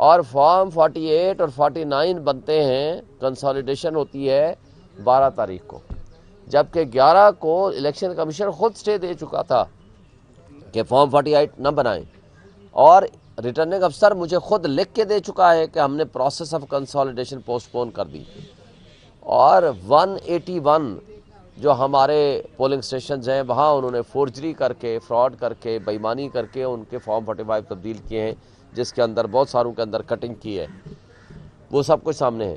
اور فارم 48 اور 49 بنتے ہیں، کنسالیڈیشن ہوتی ہے 12 تاریخ کو، جبکہ 11 کو الیکشن کمیشن خود سٹے دے چکا تھا کہ فارم 48 نہ بنائیں، اور ریٹرننگ افسر مجھے خود لکھ کے دے چکا ہے کہ ہم نے پروسیس آف کنسالیڈیشن پوسٹ پون کر دی، اور 181 جو ہمارے پولنگ سٹیشنز ہیں وہاں انہوں نے فورجری کر کے، فراڈ کر کے، بے ایمانی کر کے ان کے فارم 45 تبدیل کیے ہیں، جس کے اندر بہت ساروں کے اندر کٹنگ کی ہے، وہ سب کچھ سامنے ہے،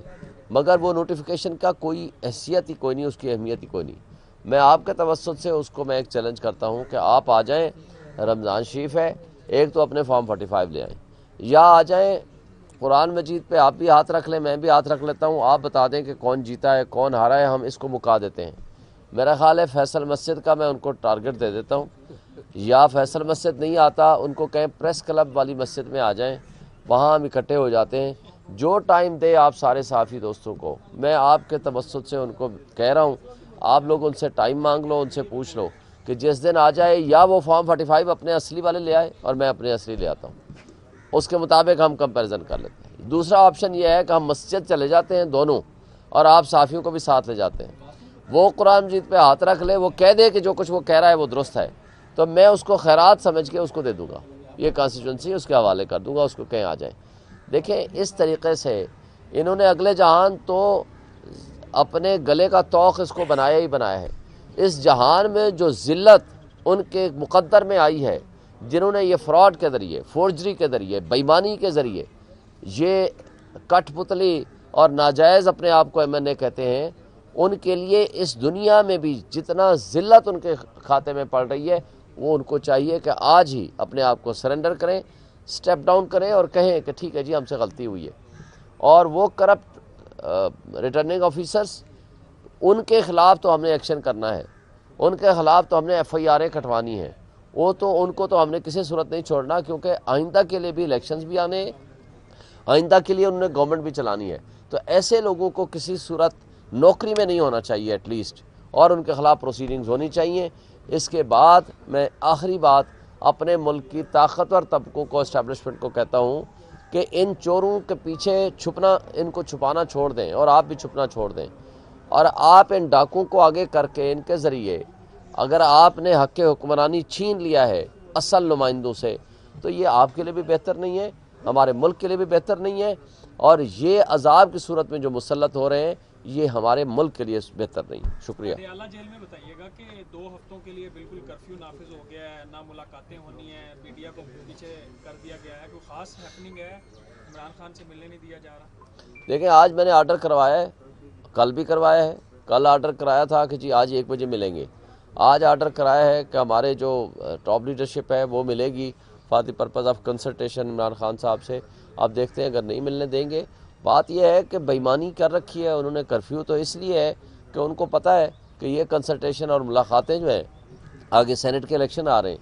مگر وہ نوٹیفیکیشن کا کوئی حیثیت ہی کوئی نہیں، اس کی اہمیت ہی کوئی نہیں۔ میں آپ کے توسط سے اس کو میں ایک چیلنج کرتا ہوں کہ آپ آ جائیں، رمضان شریف ہے، ایک تو اپنے فارم 45 لے آئیں، یا آ جائیں قرآن مجید پہ آپ بھی ہاتھ رکھ لیں، میں بھی ہاتھ رکھ لیتا ہوں، آپ بتا دیں کہ کون جیتا ہے کون ہارا ہے، ہم اس کو مکا دیتے ہیں۔ میرا خیال ہے فیصل مسجد کا میں ان کو ٹارگٹ دے دیتا ہوں، یا فیصل مسجد نہیں آتا ان کو کہیں پریس کلب والی مسجد میں آ جائیں، وہاں ہم اکٹھے ہو جاتے ہیں، جو ٹائم دے آپ سارے صحافی دوستوں کو، میں آپ کے توسط سے ان کو کہہ رہا ہوں، آپ لوگ ان سے ٹائم مانگ لو، ان سے پوچھ لو کہ جس دن آ جائے یا وہ فارم 45 اپنے اصلی والے لے آئے اور میں اپنے اصلی لے آتا ہوں، اس کے مطابق ہم کمپیریزن کر لیتے ہیں۔ دوسرا آپشن یہ ہے کہ ہم مسجد چلے جاتے ہیں دونوں، اور آپ صحافیوں کو بھی ساتھ لے جاتے ہیں، وہ قرآن مجید پہ ہاتھ رکھ لے، وہ کہہ دے کہ جو کچھ وہ کہہ رہا ہے وہ درست ہے، تو میں اس کو خیرات سمجھ کے اس کو دے دوں گا، یہ کانسٹیٹوئنسی اس کے حوالے کر دوں گا، اس کو کہیں آ جائیں۔ دیکھیں اس طریقے سے انہوں نے اگلے جہان تو اپنے گلے کا توق اس کو بنایا ہی بنایا ہے، اس جہان میں جو ذلت ان کے مقدر میں آئی ہے، جنہوں نے یہ فراڈ کے ذریعے، فورجری کے ذریعے، بے ایمانی کے ذریعے یہ کٹ پتلی اور ناجائز اپنے آپ کو MNA کہتے ہیں، ان کے لیے اس دنیا میں بھی جتنا ذلت ان کے کھاتے میں پڑ رہی ہے، وہ ان کو چاہیے کہ آج ہی اپنے آپ کو سرنڈر کریں، سٹیپ ڈاؤن کریں اور کہیں کہ ٹھیک ہے جی ہم سے غلطی ہوئی ہے، اور وہ کرپٹ ریٹرننگ آفیسرز، ان کے خلاف تو ہم نے ایکشن کرنا ہے، ان کے خلاف تو ہم نے FIR کٹوانی ہے، وہ تو ان کو تو ہم نے کسی صورت نہیں چھوڑنا، کیونکہ آئندہ کے لیے بھی الیکشنز بھی آنے ہیں، آئندہ کے لیے انہوں نے گورنمنٹ بھی چلانی ہے، تو ایسے لوگوں کو کسی صورت نوکری میں نہیں ہونا چاہیے ایٹ لیسٹ، اور ان کے خلاف پروسیڈنگز ہونی چاہیے۔ اس کے بعد میں آخری بات اپنے ملک کی طاقتور طبقوں کو، اسٹیبلشمنٹ کو کہتا ہوں کہ ان چوروں کے پیچھے چھپنا، ان کو چھپانا چھوڑ دیں، اور آپ بھی چھپنا چھوڑ دیں، اور آپ ان ڈاکوں کو آگے کر کے ان کے ذریعے اگر آپ نے حق حکمرانی چھین لیا ہے اصل نمائندوں سے، تو یہ آپ کے لیے بھی بہتر نہیں ہے، ہمارے ملک کے لیے بھی بہتر نہیں ہے، اور یہ عذاب کی صورت میں جو مسلط ہو رہے ہیں یہ ہمارے ملک کے لیے بہتر نہیں۔ شکریہ۔ پٹیالہ جیل میں بتائیے گا کہ 2 ہفتوں کے لیے بالکل کرفیو نافذ ہو گیا ہے، نہ ملاقاتیں ہونی ہیں، میڈیا کو پیچھے کر دیا گیا ہے، کوئی خاص ہیپننگ ہے، عمران خان سے ملنے نہیں دیا جا رہا؟ دیکھیں آج میں نے آرڈر کروایا ہے، کل بھی کروایا ہے، کل آرڈر کرایا تھا کہ جی آج 1 بجے ملیں گے، آج آرڈر کرایا ہے کہ ہمارے جو ٹاپ لیڈرشپ ہے وہ ملے گی for the purpose of consultation Imran Khan صاحب سے۔ اب دیکھتے ہیں اگر نہیں ملنے دیں گے۔ بات یہ ہے کہ بے ایمانی کر رکھی ہے انہوں نے، کرفیو تو اس لیے ہے کہ ان کو پتہ ہے کہ یہ کنسلٹیشن اور ملاقاتیں جو ہیں، آگے سینٹ کے الیکشن آ رہے ہیں،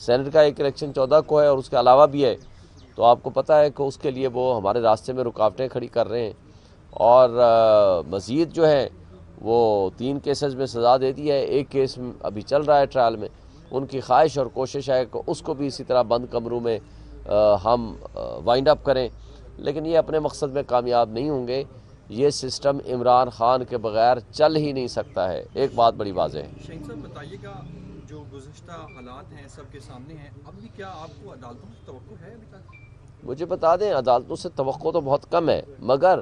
سینٹ کا ایک الیکشن 14 کو ہے اور اس کے علاوہ بھی ہے، تو آپ کو پتہ ہے کہ اس کے لیے وہ ہمارے راستے میں رکاوٹیں کھڑی کر رہے ہیں، اور مزید جو ہے وہ 3 کیسز میں سزا دے دی ہے، 1 کیس ابھی چل رہا ہے ٹرائل میں، ان کی خواہش اور کوشش ہے کہ اس کو بھی اسی طرح بند کمروں میں ہم وائنڈ اپ کریں، لیکن یہ اپنے مقصد میں کامیاب نہیں ہوں گے۔ یہ سسٹم عمران خان کے بغیر چل ہی نہیں سکتا ہے، ایک بات بڑی واضح ہے۔ شہین صاحب بتائیے گا، جو گزشتہ حالات ہیں سب کے سامنے ہیں، اب بھی کیا آپ کو عدالتوں سے توقع ہے ابھی تک؟ مجھے بتا دیں عدالتوں سے توقع تو بہت کم ہے، مگر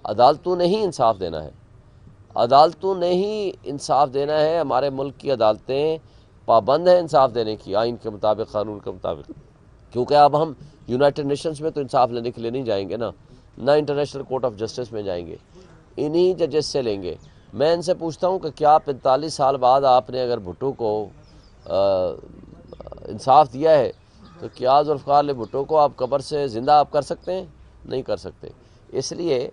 عدالتوں نے ہی انصاف دینا ہے، عدالتوں نے ہی انصاف دینا ہے۔ ہمارے ملک کی عدالتیں پابند ہیں انصاف دینے کی، آئین کے مطابق، قانون کے مطابق، کیونکہ اب ہم یونائٹڈ نیشنز میں تو انصاف لینے کے لیے نہیں جائیں گے نا، نہ انٹرنیشنل کورٹ آف جسٹس میں جائیں گے، انہی ججز سے لیں گے۔ میں ان سے پوچھتا ہوں کہ کیا 45 سال بعد آپ نے اگر بھٹو کو انصاف دیا ہے تو کیا ذوالفقار علی بھٹو کو آپ قبر سے زندہ آپ کر سکتے ہیں؟ نہیں کر سکتے۔ اس لیے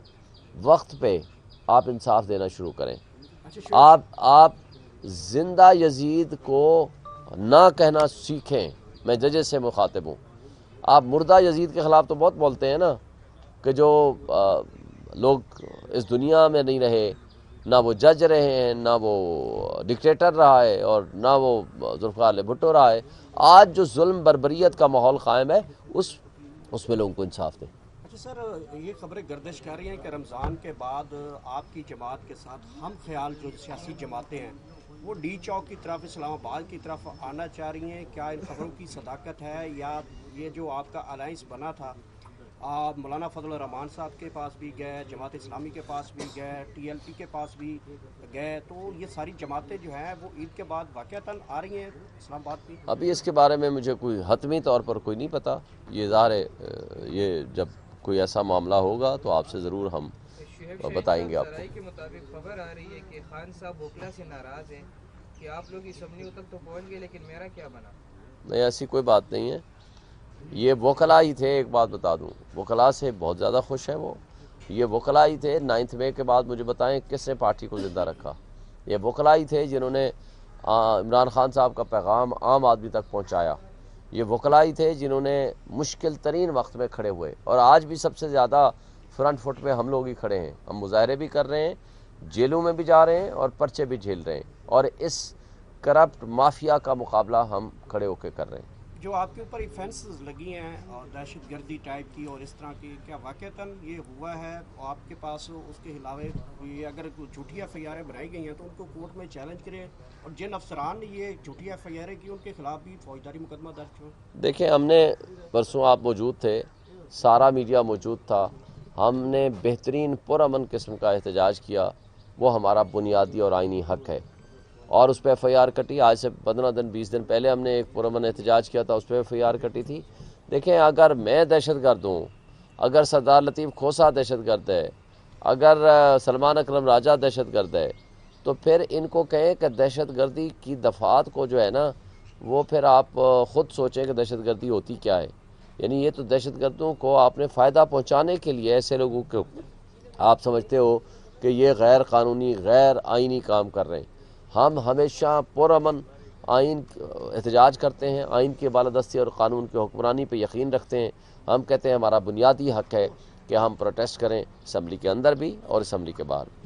وقت پہ آپ انصاف دینا شروع کریں۔ آپ زندہ یزید کو نہ کہنا سیکھیں، میں ججز سے مخاطب ہوں۔ آپ مردہ یزید کے خلاف تو بہت بولتے ہیں نا، کہ جو لوگ اس دنیا میں نہیں رہے، نہ وہ جج رہے ہیں، نہ وہ ڈکٹیٹر رہا ہے، اور نہ وہ ذوالفقار علی بھٹو رہا ہے۔ آج جو ظلم بربریت کا ماحول قائم ہے اس میں لوگوں کو انصاف دیں۔ اچھا سر، یہ خبریں گردش کر رہی ہیں کہ رمضان کے بعد آپ کی جماعت کے ساتھ ہم خیال جو سیاسی جماعتیں ہیں وہ ڈی چوک کی طرف، اسلام آباد کی طرف آنا چاہ رہی ہیں، کیا ان خبروں کی صداقت ہے؟ یا یہ جو آپ کا الائنس بنا تھا، آپ مولانا فضل الرحمان صاحب کے پاس بھی گئے، جماعت اسلامی کے پاس بھی گئے، ٹی ایل پی کے پاس بھی گئے، تو یہ ساری جماعتیں جو ہیں وہ عید کے بعد واقعتاً آ رہی ہیں اسلام آباد بھی؟ ابھی اس کے بارے میں مجھے کوئی حتمی طور پر کوئی نہیں پتہ، یہ ظاہر ہے یہ جب کوئی ایسا معاملہ ہوگا تو آپ سے ضرور ہم بتائیں گے آپ کو۔ کے مطابق خبر آ رہی ہے کہ خان صاحب وکلا سے ناراض ہیں کہ آپ لوگ اسمبلیوں تک تو پہنچ گئے لیکن میرا کیا بنا؟ نہیں، ایسی کوئی بات نہیں ہے، یہ وکلاء ہی تھے، ایک بات بتا دوں، وکلاء سے بہت زیادہ خوش ہیں وہ، یہ وکلاء ہی تھے۔ 9 مئی کے بعد مجھے بتائیں کس نے پارٹی کو زندہ رکھا؟ یہ وکلاء ہی تھے جنہوں نے عمران خان صاحب کا پیغام عام آدمی تک پہنچایا، یہ وکلاء ہی تھے جنہوں نے مشکل ترین وقت میں کھڑے ہوئے، اور آج بھی سب سے زیادہ فرنٹ فٹ پہ ہم لوگ ہی کھڑے ہیں، ہم مظاہرے بھی کر رہے ہیں، جیلوں میں بھی جا رہے ہیں اور پرچے بھی جھیل رہے ہیں، اور اس کرپٹ مافیا کا مقابلہ ہم کھڑے ہو کے کر رہے ہیں۔ جو آپ کے اوپر ایفنسز لگی ہیں اور دہشت گردی ٹائپ کی اور اس طرح کی، کیا واقعتاً یہ ہوا ہے؟ آپ کے پاس اس کے علاوہ یہ اگر جھوٹی ایف آئی آریں بنائی گئی ہیں تو ان کو کورٹ میں چیلنج کریں، اور جن افسران نے یہ جھوٹی ایف آئی آریں کی ان کے خلاف بھی فوجداری مقدمہ درج ہو؟ دیکھیں، ہم نے پرسوں آپ موجود تھے، سارا میڈیا موجود تھا، ہم نے بہترین پرامن قسم کا احتجاج کیا، وہ ہمارا بنیادی اور آئینی حق ہے، اور اس پہ ایف آئی آر کٹی۔ آج سے 15 دن 20 دن پہلے ہم نے ایک پرامن احتجاج کیا تھا، اس پہ ایف آئی آر کٹی تھی۔ دیکھیں، اگر میں دہشت گرد ہوں، اگر سردار لطیف کھوسہ دہشت گرد ہے، اگر سلمان اکرم راجہ دہشت گرد ہے، تو پھر ان کو کہیں کہ دہشت گردی کی دفعات کو جو ہے نا، وہ پھر آپ خود سوچیں کہ دہشت گردی ہوتی کیا ہے۔ یعنی یہ تو دہشت گردوں کو آپ نے فائدہ پہنچانے کے لیے ایسے لوگوں کو آپ سمجھتے ہو کہ یہ غیر قانونی غیر آئینی کام کر رہے ہیں۔ ہم ہمیشہ پرامن آئین احتجاج کرتے ہیں، آئین کی بالادستی اور قانون کی حکمرانی پہ یقین رکھتے ہیں۔ ہم کہتے ہیں ہمارا بنیادی حق ہے کہ ہم پروٹیسٹ کریں، اسمبلی کے اندر بھی اور اسمبلی کے باہر بھی۔